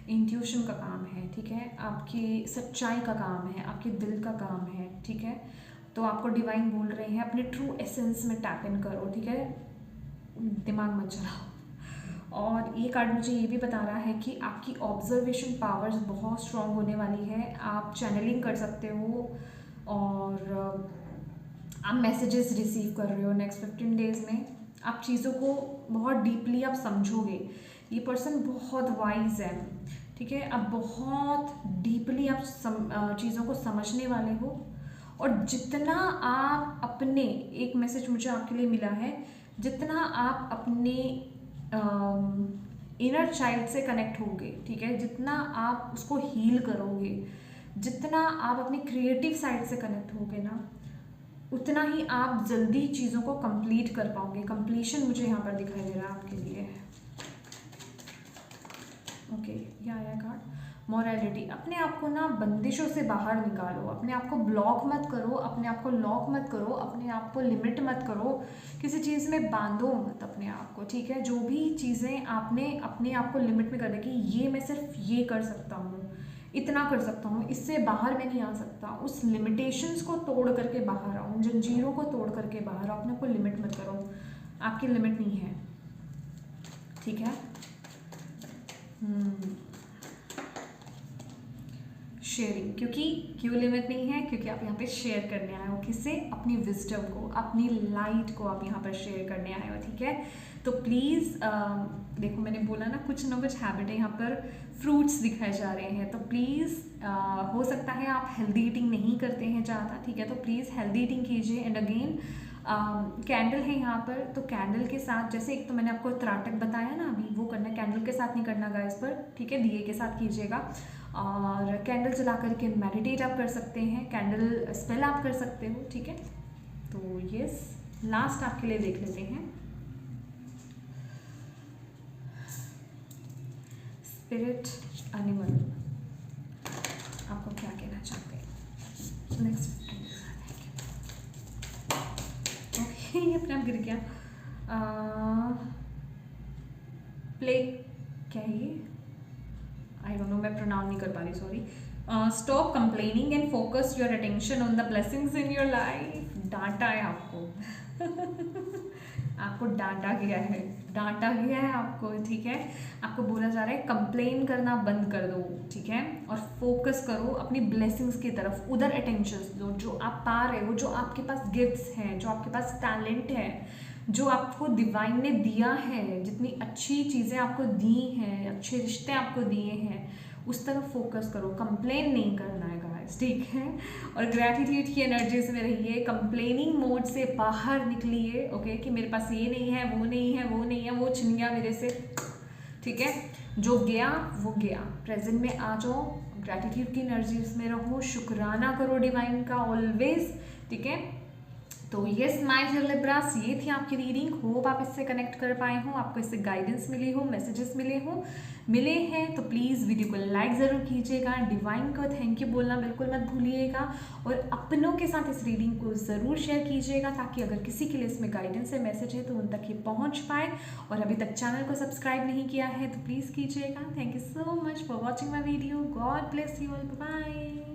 इंट्यूशन का काम है, ठीक है। आपकी सच्चाई का काम है, आपके दिल का काम है, ठीक है। तो आपको डिवाइन बोल रहे हैं अपने ट्रू एसेंस में टैप इन करो, ठीक है। दिमाग मत चलाओ। और ये कार्ड मुझे ये भी बता रहा है कि आपकी ऑब्जर्वेशन पावर्स बहुत स्ट्रॉन्ग होने वाली है। आप चैनलिंग कर सकते हो, और आप मैसेजेस रिसीव कर रहे हो नेक्स्ट 15 डेज़ में। आप चीज़ों को बहुत डीपली आप समझोगे। ये पर्सन बहुत वाइज है, ठीक है। आप बहुत डीपली आप चीज़ों को समझने वाले हो, और जितना आप अपने, एक मैसेज मुझे आपके लिए मिला है, जितना आप अपने इनर चाइल्ड से कनेक्ट होगे, ठीक है, जितना आप उसको हील करोगे, जितना आप अपनी क्रिएटिव साइड से कनेक्ट होगे ना, उतना ही आप जल्दी चीज़ों को कंप्लीट कर पाओगे। कंप्लीशन मुझे यहाँ पर दिखाई दे रहा है आपके लिए। ओके, ये आया कार्ड मोरालिटी। अपने आप को ना बंदिशों से बाहर निकालो, अपने आप को ब्लॉक मत करो, अपने आप को लॉक मत करो, अपने आप को लिमिट मत करो, किसी चीज़ में बांधो मत अपने आप को, ठीक है। जो भी चीज़ें आपने अपने आप को लिमिट में कर दी कि ये मैं सिर्फ ये कर सकता हूँ, इतना कर सकता हूँ, इससे बाहर मैं नहीं आ सकता, उस लिमिटेशंस को तोड़ करके बाहर आओ, जंजीरों को तोड़ करके बाहर आओ। अपने को लिमिट मत करो, आपकी लिमिट नहीं है, ठीक है। शेयरिंग, क्योंकि क्यों लिमिट नहीं है, क्योंकि आप यहाँ पे शेयर करने आए हो, किससे, अपनी विजडम को, अपनी लाइट को आप यहाँ पर शेयर करने आए हो, ठीक है। तो प्लीज़ देखो, मैंने बोला ना कुछ हैबिट है यहाँ पर, फ्रूट्स दिखाए जा रहे हैं, तो प्लीज़ हो सकता है आप हेल्दी ईटिंग नहीं करते हैं ज़्यादा, ठीक है। तो प्लीज़ हेल्दी ईटिंग कीजिए। एंड अगेन कैंडल है यहाँ पर, तो कैंडल के साथ, जैसे एक तो मैंने आपको त्राटक बताया ना अभी, वो करना, कैंडल के साथ नहीं करना गाइस पर, ठीक है, दिए के साथ कीजिएगा। और कैंडल जला करके मेडिटेट आप कर सकते हैं, कैंडल स्पेल आप कर सकते हो, ठीक है। तो यस, लास्ट आपके लिए देख लेते हैं स्पिरिट एनिमल, आपको क्या कहना चाहते हैं नेक्स्ट। ओके, ये अपने आप गिर गया। प्ले, क्या है ये, आई डोंट नो, मैं प्रोनाउंस नहीं कर पा रही, sorry. Stop complaining and focus your attention on the blessings in your life. डांटा है आपको आपको डांटा गया है, डांटा गया है आपको, ठीक है। आपको बोला जा रहा है कंप्लेन करना बंद कर दो, ठीक है, और फोकस करो अपनी ब्लेसिंग्स की तरफ, उधर अटेंशन दो, जो आप पा रहे हो, जो आपके पास गिफ्ट्स हैं, जो आपके पास टैलेंट है, जो आपको डिवाइन ने दिया है, जितनी अच्छी चीज़ें आपको दी हैं, अच्छे रिश्ते आपको दिए हैं, उस तरफ फोकस करो। कंप्लेन नहीं करना है गाइस, ठीक है। और ग्रैटिट्यूड की एनर्जीज में रहिए, कंप्लेनिंग मोड से बाहर निकलिए, ओके, कि मेरे पास ये नहीं है, वो नहीं है, वो नहीं है, वो छिन गया मेरे से, ठीक है। जो गया वो गया, प्रेजेंट में आ जाओ, ग्रैटिट्यूड की एनर्जीज में रहो, शुक्राना करो डिवाइन का ऑलवेज, ठीक है। तो यस माय डियर लिब्रास, ये थी आपकी रीडिंग। होप आप इससे कनेक्ट कर पाए हो, आपको इससे गाइडेंस मिली हो, मैसेजेस मिले हैं। तो प्लीज़ वीडियो को लाइक ज़रूर कीजिएगा, डिवाइन को थैंक यू बोलना बिल्कुल मत भूलिएगा, और अपनों के साथ इस रीडिंग को ज़रूर शेयर कीजिएगा, ताकि अगर किसी के लिए इसमें गाइडेंस है, मैसेज है, तो उन तक ये पहुँच पाए। और अभी तक चैनल को सब्सक्राइब नहीं किया है तो प्लीज़ कीजिएगा। Thank you so much for watching my video. God bless you all, bye.